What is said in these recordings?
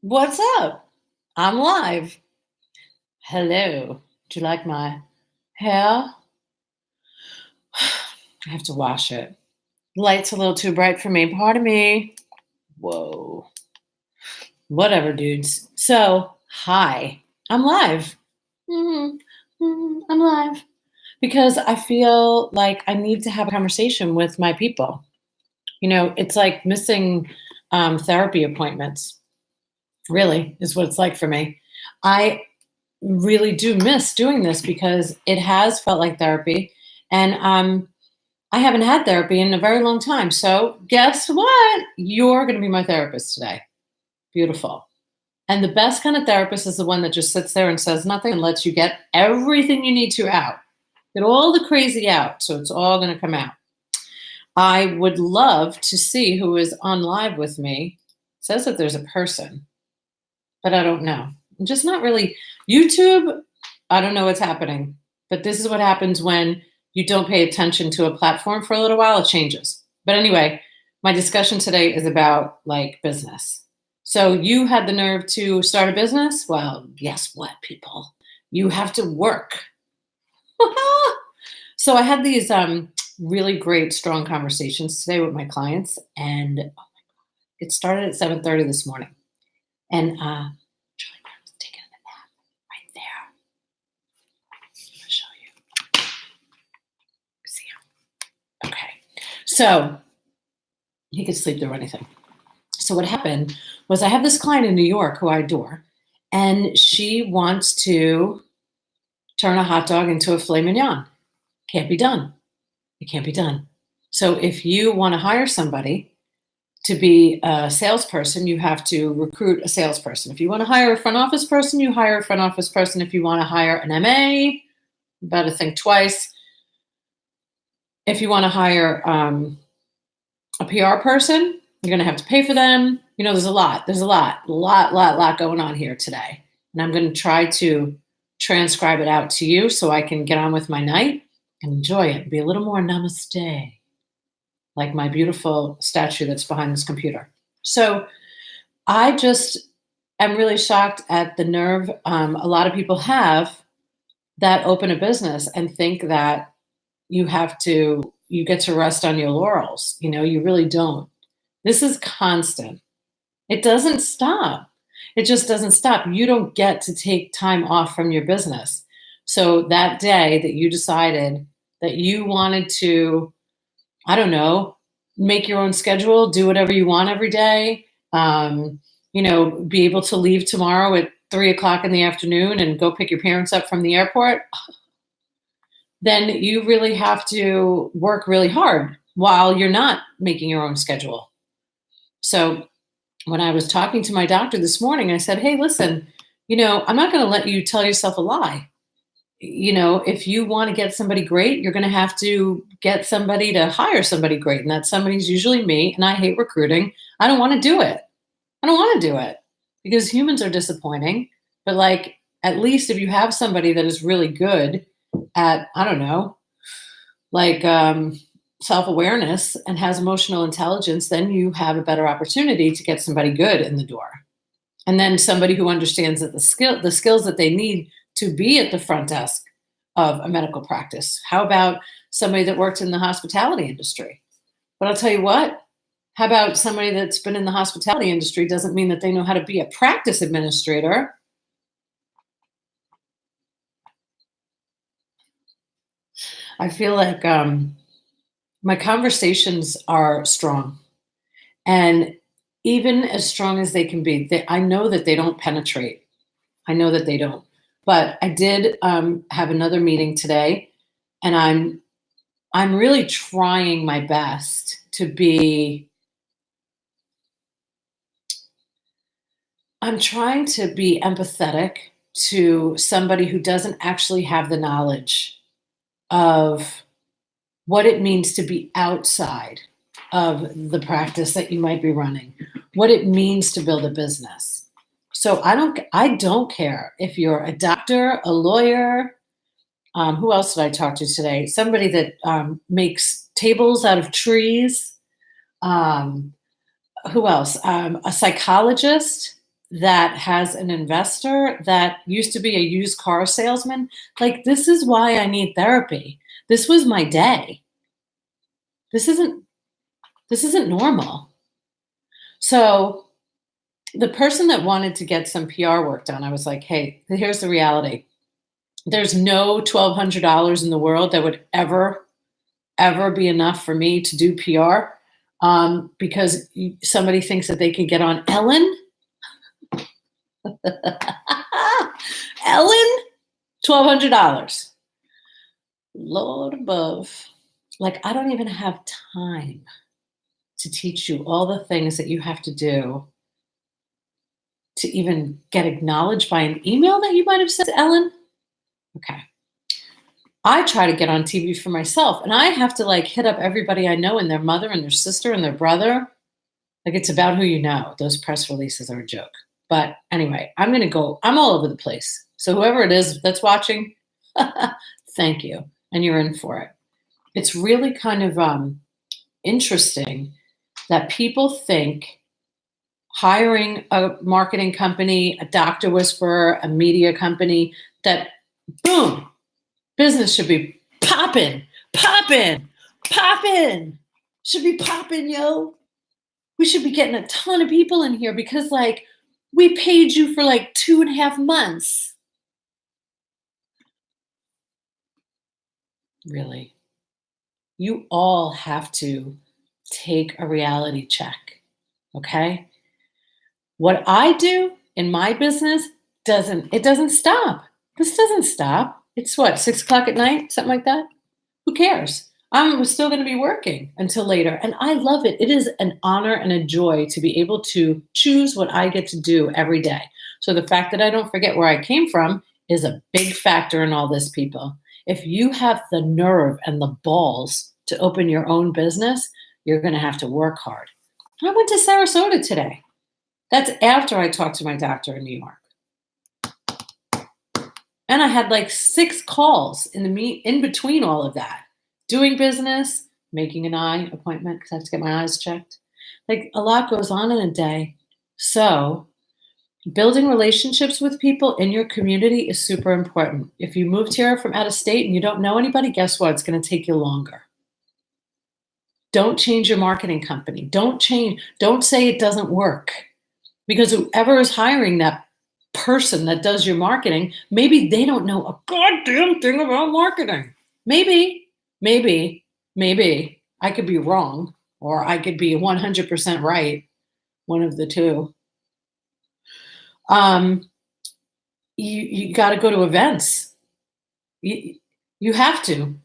What's up? I'm live. Hello. Do you like my hair? I have to wash it. Light's a little too bright for me. Pardon me. Whoa. Whatever, dudes. So, hi. I'm live. Mhm, I'm live because I feel like I need to have a conversation with my people. It's like missing therapy appointments, really, is what it's like for me. I really do miss doing this because it has felt like therapy. And I haven't had therapy in a very long time. So, guess what? You're going to be my therapist today. Beautiful. And the best kind of therapist is the one that just sits there and says nothing and lets you get everything you need to out. Get all the crazy out. So, it's all going to come out. I would love to see who is on live with me. It says that there's a person, but I don't know. I'm just not really. YouTube, I don't know what's happening, but this is what happens when you don't pay attention to a platform for a little while, it changes. But anyway, my discussion today is about like business. So you had the nerve to start a business? Well, guess what, people? You have to work. So I had these really great, strong conversations today with my clients, and it started at 7:30 this morning. And Charlie Brown was taking a nap right there. I'll show you. See him. Okay. So he could sleep through anything. So what happened was I have this client in New York who I adore, and she wants to turn a hot dog into a filet mignon. Can't be done. It can't be done. So if you want to hire somebody to be a salesperson, you have to recruit a salesperson. If you want to hire a front office person, you hire a front office person. If you want to hire an MA, you better think twice. If you want to hire a PR person, you're going to have to pay for them. There's a lot going on here today. And I'm going to try to transcribe it out to you so I can get on with my night and enjoy it. Be a little more namaste, like my beautiful statue that's behind this computer. So I just am really shocked at the nerve a lot of people have that open a business and think that you get to rest on your laurels. You really don't. This is constant. It doesn't stop. It just doesn't stop. You don't get to take time off from your business. So that day that you decided that you wanted to, I don't know, make your own schedule, do whatever you want every day, be able to leave tomorrow at 3 o'clock in the afternoon and go pick your parents up from the airport, then you really have to work really hard while you're not making your own schedule. So when I was talking to my doctor this morning, I said, hey, listen, I'm not going to let you tell yourself a lie. If you want to get somebody great, you're going to have to get somebody to hire somebody great. And that somebody's usually me. And I hate recruiting. I don't want to do it. I don't want to do it because humans are disappointing. But like, at least if you have somebody that is really good at, I don't know, like self-awareness and has emotional intelligence, then you have a better opportunity to get somebody good in the door. And then somebody who understands that the skills that they need to be at the front desk of a medical practice. How about somebody that worked in the hospitality industry? But I'll tell you what, how about somebody that's been in the hospitality industry doesn't mean that they know how to be a practice administrator. I feel like my conversations are strong. And even as strong as they can be, I know that they don't penetrate. I know that they don't. But I did have another meeting today, and I'm really trying my best to be. I'm trying to be empathetic to somebody who doesn't actually have the knowledge of what it means to be outside of the practice that you might be running, what it means to build a business. So I don't care if you're a doctor, a lawyer. Who else did I talk to today? Somebody that makes tables out of trees. Who else? A psychologist that has an investor that used to be a used car salesman. Like, this is why I need therapy. This was my day. This isn't normal. So the person that wanted to get some PR work done, I was like, hey, here's the reality. There's no $1,200 in the world that would ever be enough for me to do PR, because somebody thinks that they can get on Ellen. Ellen, $1,200. Lord above. Like, I don't even have time to teach you all the things that you have to do to even get acknowledged by an email that you might have sent to Ellen. Okay. I try to get on TV for myself, and I have to like hit up everybody I know and their mother and their sister and their brother. Like, it's about who you know. Those press releases are a joke. But anyway, I'm all over the place. So whoever it is that's watching, thank you. And you're in for it. It's really kind of interesting that people think hiring a marketing company, a doctor whisperer, a media company, that boom, business should be popping. Should be popping, yo. We should be getting a ton of people in here because, like, we paid you for like 2.5 months. Really. You all have to take a reality check, okay? What I do in my business doesn't stop. This doesn't stop. It's what, 6 o'clock at night, something like that? Who cares? I'm still going to be working until later. And I love it. It is an honor and a joy to be able to choose what I get to do every day. So the fact that I don't forget where I came from is a big factor in all this, people. If you have the nerve and the balls to open your own business, you're going to have to work hard. I went to Sarasota today. That's after I talked to my doctor in New York. And I had like 6 calls in between all of that. Doing business, making an eye appointment because I have to get my eyes checked. Like, a lot goes on in a day. So building relationships with people in your community is super important. If you moved here from out of state and you don't know anybody, guess what? It's going to take you longer. Don't change your marketing company. Don't say it doesn't work, because whoever is hiring that person that does your marketing, maybe they don't know a goddamn thing about marketing. Maybe I could be wrong, or I could be 100% right. One of the two. You got to go to events. You have to.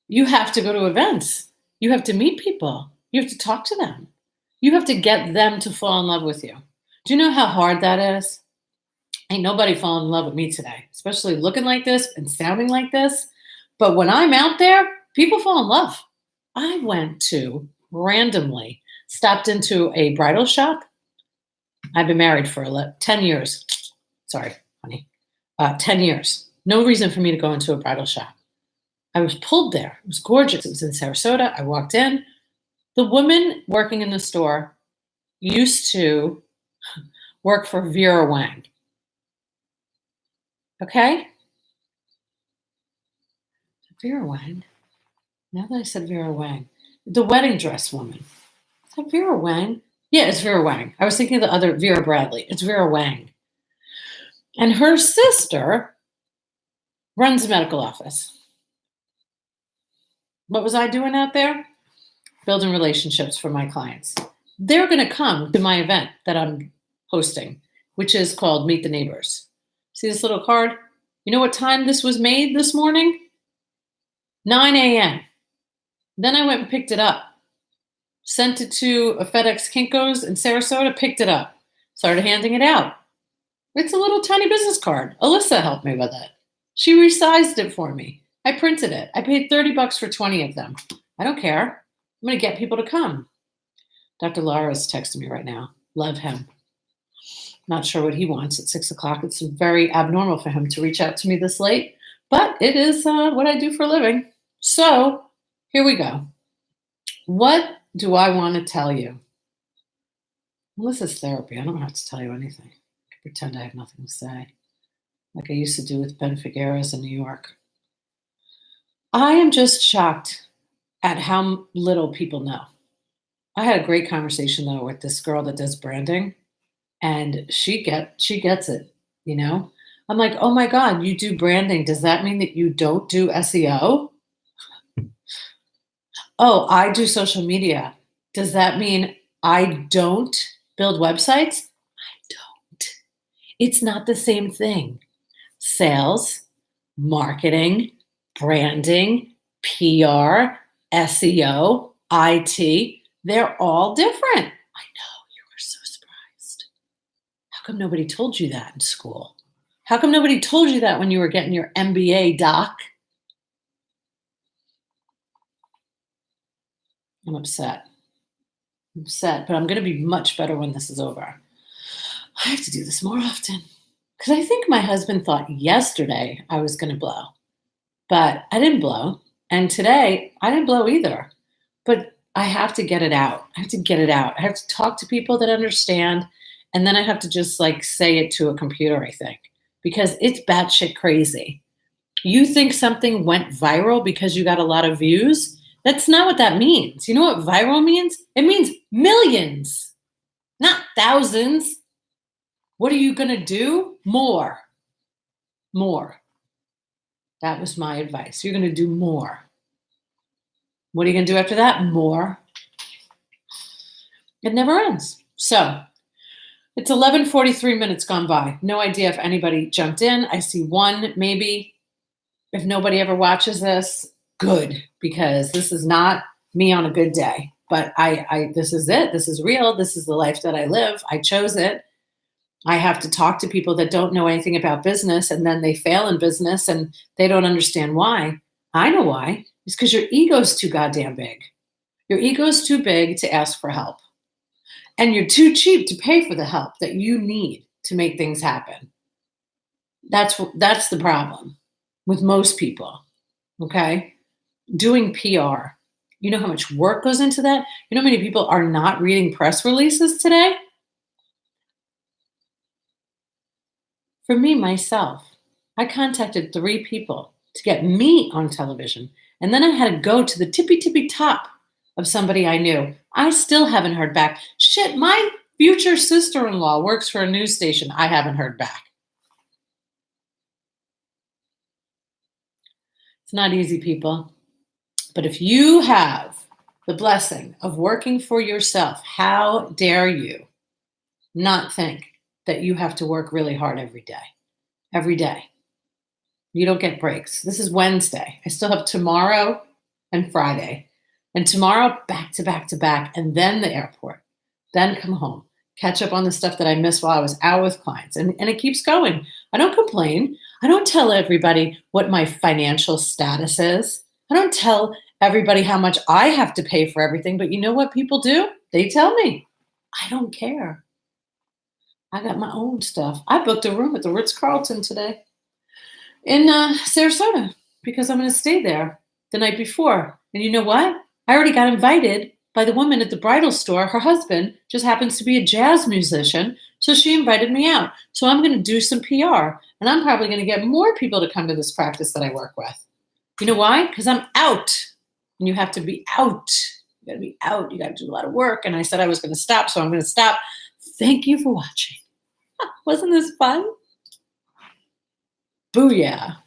You have to go to events. You have to meet people. You have to talk to them. You have to get them to fall in love with you. Do you know how hard that is? Ain't nobody falling in love with me today, especially looking like this and sounding like this. But when I'm out there, people fall in love. I randomly stopped into a bridal shop. I've been married for 10 years. Sorry, honey. 10 years. No reason for me to go into a bridal shop. I was pulled there. It was gorgeous. It was in Sarasota. I walked in. The woman working in the store used to work for Vera Wang. Okay? Vera Wang. Now that I said Vera Wang, the wedding dress woman. Is that Vera Wang? Yeah, it's Vera Wang. I was thinking of the other Vera Bradley. It's Vera Wang. And her sister runs a medical office. What was I doing out there? Building relationships for my clients. They're going to come to my event that I'm hosting, which is called Meet the Neighbors. See this little card? You know what time this was made this morning? 9 a.m. Then I went and picked it up. Sent it to a FedEx Kinko's in Sarasota, picked it up. Started handing it out. It's a little tiny business card. Alyssa helped me with it. She resized it for me. I printed it. I paid $30 for 20 of them. I don't care. I'm going to get people to come. Dr. Lara is texting me right now. Love him. Not sure what he wants at 6 o'clock. It's very abnormal for him to reach out to me this late, but it is what I do for a living. So here we go. What do I want to tell you? Well, this is therapy. I don't have to tell you anything. pretend I have nothing to say, like I used to do with Ben Figueres in New York. I am just shocked at how little people know. I had a great conversation though with this girl that does branding, and she gets it, you know? I'm like, "Oh my god, you do branding. Does that mean that you don't do SEO?" "Oh, I do social media. Does that mean I don't build websites?" I don't. It's not the same thing. Sales, marketing, branding, PR, SEO, IT, they're all different. I know, you are so surprised. How come nobody told you that in school? How come nobody told you that when you were getting your MBA, doc? I'm upset. I'm upset, but I'm going to be much better when this is over. I have to do this more often because I think my husband thought yesterday I was going to blow, but I didn't blow. And today I didn't blow either. But I have to get it out. I have to get it out. I have to talk to people that understand. And then I have to just like say it to a computer, I think, because it's batshit crazy. You think something went viral because you got a lot of views? That's not what that means. You know what viral means? It means millions, not thousands. What are you going to do? More. More. That was my advice. You're going to do more. What are you going to do after that? More. It never ends. So it's 11:43 minutes gone by. No idea if anybody jumped in. I see one, maybe. If nobody ever watches this, good, because this is not me on a good day. But I this is it. This is real. This is the life that I live. I chose it. I have to talk to people that don't know anything about business, and then they fail in business and they don't understand why. I know why. It's because your ego's too goddamn big. Your ego's too big to ask for help. And you're too cheap to pay for the help that you need to make things happen. That's the problem with most people. Okay? Doing PR. You know how much work goes into that? You know how many people are not reading press releases today? For me, myself, I contacted 3 people to get me on television. And then I had to go to the tippy tippy top of somebody I knew. I still haven't heard back. Shit, my future sister in law works for a news station. I haven't heard back. It's not easy, people. But if you have the blessing of working for yourself, how dare you not think that you have to work really hard every day? Every day. You don't get breaks. This is Wednesday. I still have tomorrow and Friday. And tomorrow, back to back to back, and then the airport. Then come home. Catch up on the stuff that I missed while I was out with clients. And it keeps going. I don't complain. I don't tell everybody what my financial status is. I don't tell everybody how much I have to pay for everything. But you know what people do? They tell me. I don't care. I got my own stuff. I booked a room at the Ritz-Carlton today in Sarasota because I'm going to stay there the night before. And you know what? I already got invited by the woman at the bridal store. Her husband just happens to be a jazz musician, so she invited me out. So I'm going to do some PR, and I'm probably going to get more people to come to this practice that I work with. You know why? Because I'm out, and you have to be out. You got to be out. You got to do a lot of work. And I said I was going to stop, so I'm going to stop. Thank you for watching. Wasn't this fun? Booyah.